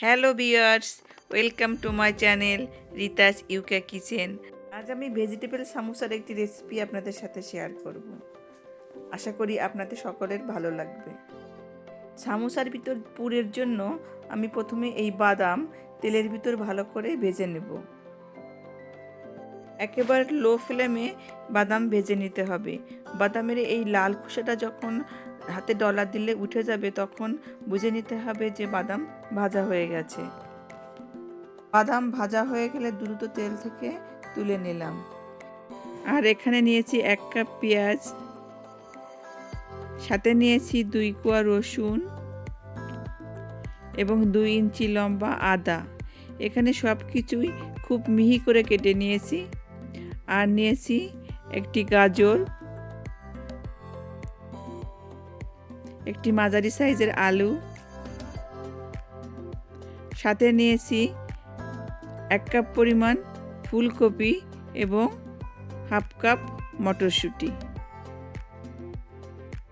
Hello viewers, welcome to my channel রিতাস UK kitchen. আজ আমি vegetable সামোসার একটি রেসিপি আপনাদের সাথে শেয়ার করব। আশা করি আপনাদের সকলের ভালো লাগবে। সামোসার ভিতর পুরের জন্য আমি প্রথমে এই বাদাম তেলের ভিতর ভালো করে ভেজে নেব। একেবারে লো ফ্লেমে বাদাম ভেজে নিতে হবে। বাদামের এই লাল খোসাটা যখন হাতে ডলা দিলে উঠে যাবে তখন বুঝে নিতে হবে যে বাদাম ভাজা হয়ে গেছে। বাদাম ভাজা হয়ে গেলে দ্রুত তেল থেকে তুলে নিলাম। আর এখানে নিয়েছি 1 কাপ পেঁয়াজ, সাথে নিয়েছি 2 কোয়া রসুন এবং 2 ইঞ্চি লম্বা আদা। এখানে সব কিছুই খুব মিহি করে কেটে নিয়েছি। আর নিয়েছি একটি গাজর, একটি মাঝারি সাইজের আলু, সাথে নিয়েছি 1 কাপ পরিমাণ ফুলকপি এবং হাফ কাপ মটরশুঁটি।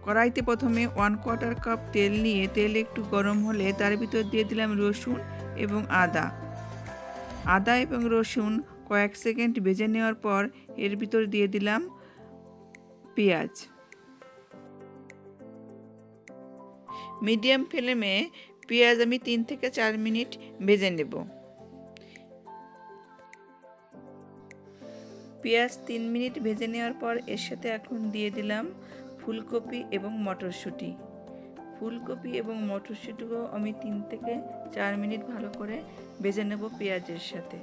কড়াইতে প্রথমে 1/4 কাপ তেল নিয়ে তেল একটু গরম হলে তার ভিতর দিয়ে দিলাম রসুন এবং আদা এবং রসুন কয়েক সেকেন্ড ভেজে নেওয়ার পর এর ভিতর দিয়ে দিলাম পেঁয়াজ। মিডিয়াম ফ্লেমে পেঁয়াজ আমি 3 থেকে 4 মিনিট ভেজে নেব। পেঁয়াজ 3 মিনিট ভেজে নেওয়ার পর এর সাথে এখন দিয়ে দিলাম ফুলকপি এবং মটরশুঁটি। ফুলকপি এবং মটরশুঁটিও আমি 3 থেকে 4 মিনিট ভালো করে ভেজে নেব পেঁয়াজের সাথে।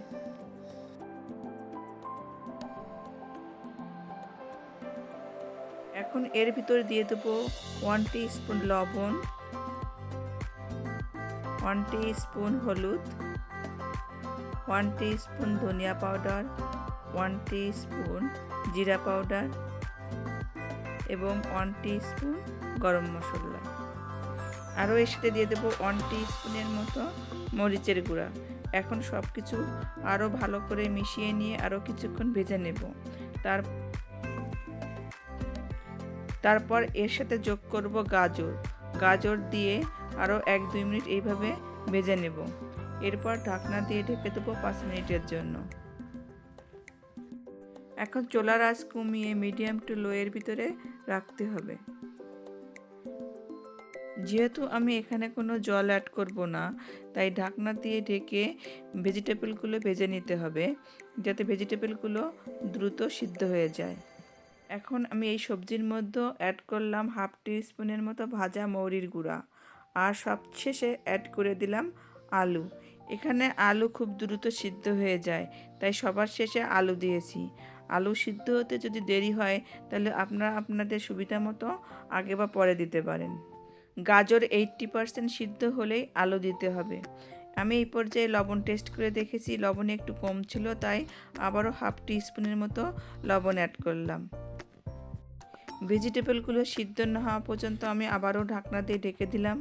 এখন এর ভিতর দিয়ে দেবো 1 টিস্পুন লবণ, 1 টিস্পুন হলুদ, 1 টিস্পুন ধনিয়া পাউডার, 1 টিস্পুন জিরা পাউডার এবং 1 টিস্পুন গরম মশলা। আরও এর সাথে দিয়ে দেবো 1 টিস্পুনের মতো মরিচের গুঁড়া। এখন সব কিছু আরও ভালো করে মিশিয়ে নিয়ে আরও কিছুক্ষণ ভেজে নেব। তারপর এর সাথে যোগ করব গাজর দিয়ে আরও 1-2 মিনিট এইভাবে ভেজে নেব। এরপর ঢাকনা দিয়ে ঢেকে দেবো 5 মিনিটের জন্য। এখন চুলার আঁচ কমিয়ে মিডিয়াম টু লো এর ভিতরে রাখতে হবে। যেহেতু আমি এখানে কোনো জল অ্যাড করব না, তাই ঢাকনা দিয়ে ঢেকে ভেজিটেবলগুলো ভেজে নিতে হবে যাতে ভেজিটেবলগুলো দ্রুত সিদ্ধ হয়ে যায়। এখন আমি এই সবজির মধ্যে অ্যাড করলাম 1/2 টিস্পুনের মতো ভাজা মৌরির গুঁড়া আর সবশেষে অ্যাড করে দিলাম আলু। এখানে আলু খুব দ্রুত সিদ্ধ হয়ে যায়, তাই সবার শেষে আলু দিয়েছি। আলু সিদ্ধ হতে যদি দেরি হয় তাহলে আপনারা আপনাদের সুবিধা মতো আগে বা পরে দিতে পারেন। গাজর 80% সিদ্ধ হলেই আলু দিতে হবে। আমি এই পর্যায়ে লবণ টেস্ট করে দেখেছি, লবণ একটু কম ছিল, তাই আবারও 1/2 টিস্পুনের মতো লবণ অ্যাড করলাম। ভেজিটেবলগুলো সিদ্ধ না হওয়া পর্যন্ত আমি আবারও ঢাকনা দিয়ে ঢেকে দিলাম।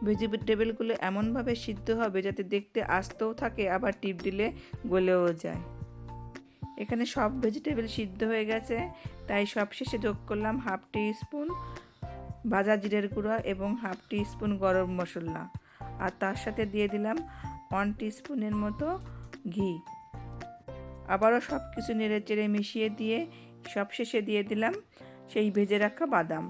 ভেজিটেবলগুলো এমনভাবে সিদ্ধ হবে যাতে দেখতে আস্তেও থাকে, আবার টিপ দিলে গলেও যায়। এখানে সব ভেজিটেবল সিদ্ধ হয়ে গেছে, তাই সবশেষে যোগ করলাম 1/2 টিস্পুন ভাজা জিরের গুঁড়া এবং 1/2 টিস্পুন গরম মশলা, আর তার সাথে দিয়ে দিলাম 1 টিস্পুনের মতো ঘি। আবারও সব কিছু নেড়ে চেড়ে মিশিয়ে দিয়ে সবশেষে দিয়ে দিলাম সেই ভেজে রাখা বাদাম।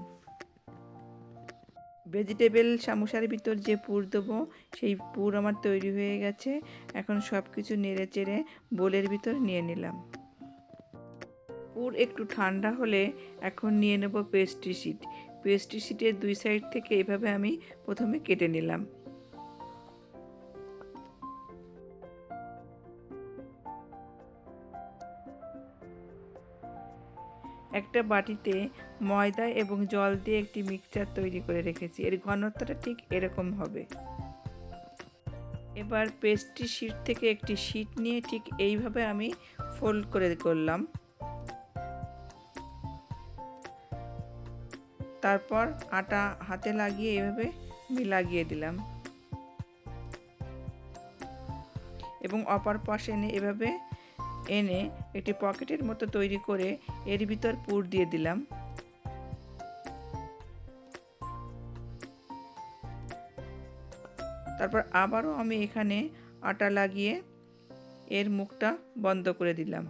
ভেজিটেবল সামোসার ভিতর যে পুর দেবো সেই পুর আমার তৈরি হয়ে গেছে। এখন সব কিছু নেড়ে চেড়ে বোলের ভিতর নিয়ে নিলাম। পুর একটু ঠান্ডা হলে এখন নিয়ে নেব পেস্ট্রি শিট। পেস্ট্রি শিটের 2 সাইড থেকে এভাবে আমি প্রথমে কেটে নিলাম। একটা বাটিতে ময়দা এবং জল দিয়ে একটি মিক্সচার তৈরি করে রেখেছি। এর ঘনত্বটা ঠিক এরকম হবে। এবার পেস্ট্রি শিট থেকে একটি শিট নিয়ে ঠিক এইভাবে আমি ফোল্ড করে করলাম। তারপর আটা হাতে লাগিয়ে এভাবে আমি লাগিয়ে দিলাম এবং অপর পাশে এভাবে এনে একটি পকেটের মতো তৈরি করে এর ভিতর পুর দিয়ে দিলাম। তারপর আবারও আমি এখানে আটা লাগিয়ে এর মুখটা বন্ধ করে দিলাম।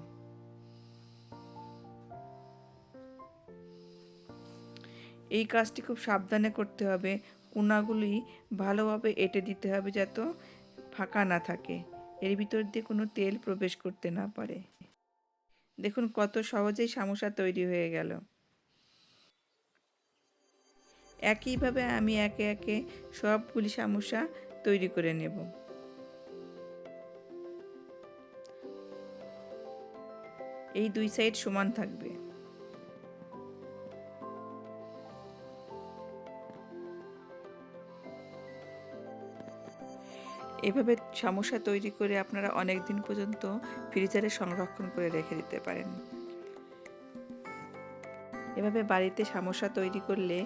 এই কাজটি খুব সাবধানে করতে হবে, কোনাগুলি ভালোভাবে এঁটে দিতে হবে যাতে ফাঁকা না থাকে, এর ভিতর দিয়ে কোনো তেল প্রবেশ করতে না পারে। দেখুন কত সহজেই সামোসা তৈরি হয়ে গেল। একইভাবে আমি একে একে সবগুলি সামোসা তৈরি করে নেব। এই দুই সাইড সমান থাকবে। এভাবে সামোসা তৈরি করে আপনারা অনেক দিন পর্যন্ত ফ্রিজারে সংরক্ষণ করে রেখে দিতে পারেন। এভাবে বাড়িতে সামোসা তৈরি করলে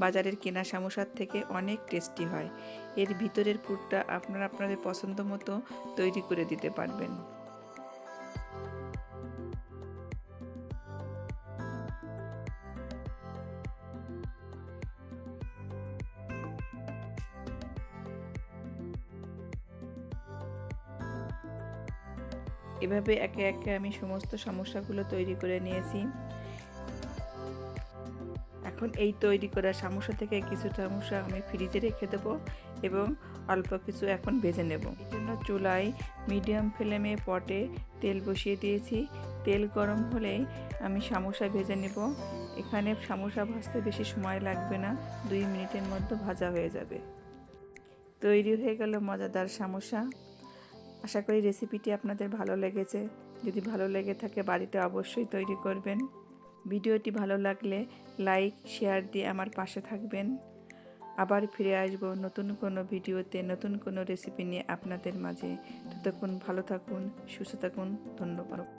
বাজারের কেনা সামোসার থেকে অনেক টেস্টি হয়। এর ভিতরের পুরটা আপনারা আপনাদের পছন্দ মতো তৈরি করে দিতে পারবেন। এভাবে একে একে আমি সমস্ত সমস্যাগুলো তৈরি করে নিয়েছি। এখন এই তৈরি করা সামোসা থেকে কিছু সামোসা আমি ফ্রিজে রেখে দেবো এবং অল্প কিছু এখন ভেজে নেব। এই জন্য চুলায় মিডিয়াম ফ্লেমে পটে তেল বসিয়ে দিয়েছি। তেল গরম হলেই আমি সামোসা ভেজে নেব। এখানে সামোসা ভাজতে বেশি সময় লাগবে না, 2 মিনিটের মধ্যে ভাজা হয়ে যাবে। তৈরি হয়ে গেল মজাদার সামোসা। আশা করি রেসিপিটি আপনাদের ভালো লেগেছে। যদি ভালো লেগে থাকে বাড়িতে অবশ্যই তৈরি করবেন। ভিডিওটি ভালো লাগলে লাইক শেয়ার দিয়ে আমার পাশে থাকবেন। আবার ফিরে আসব নতুন কোনো ভিডিওতে, নতুন কোনো রেসিপি নিয়ে আপনাদের মাঝে। ততক্ষণ ভালো থাকুন, সুস্থ থাকুন। ধন্যবাদ।